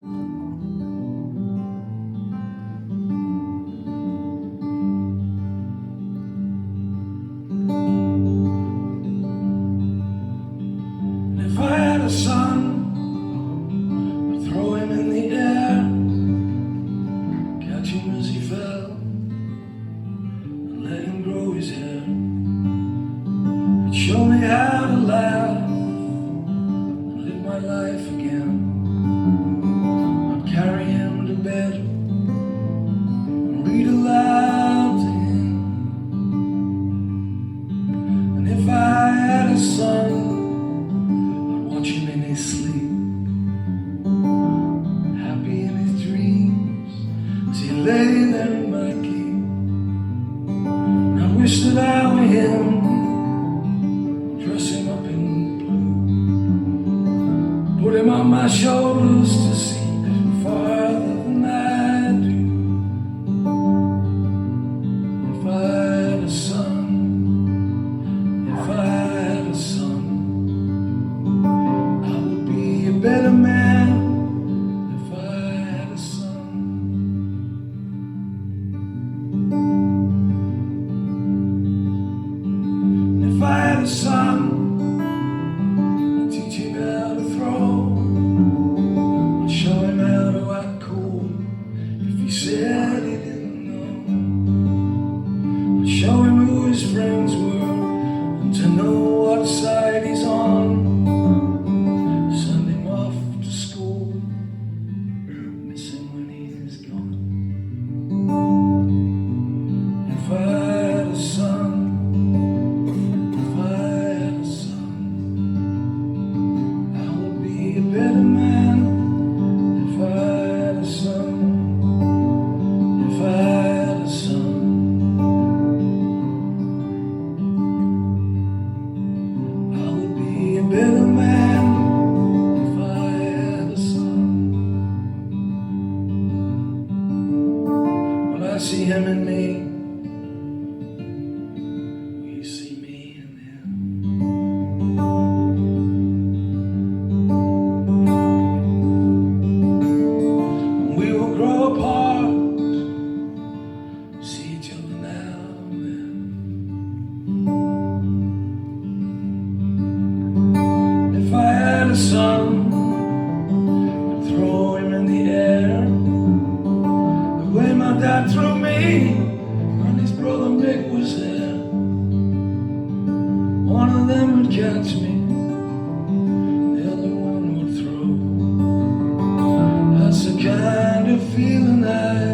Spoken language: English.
If I had a son, I'd throw him in the air, catch him as he fell, and let him grow his hair. He'd show me how to laugh and live my life again. I'd carry him to bed and read aloud to him. And if I had a son, watch him in his sleep, happy in his dreams, as he lay there in my keep. I wish that I were him, dress him up in blue, put him on my shoulders to see farther than I do. If I had a son, if I had a son, a better man if I had a son. If I had a son, I'd teach him how to throw, I'd show him how to act cool if he said he didn't know. I'd show him who his friends were and to know what side he's on. If I had a son, if I had a son, I would be a better man. If I had a son, if I had a son, I would be a better man. If I had a son, when I see him in me, son, I'd throw him in the air, the way my dad threw me when his brother Mick was there. One of them would catch me, the other one would throw. That's the kind of feeling I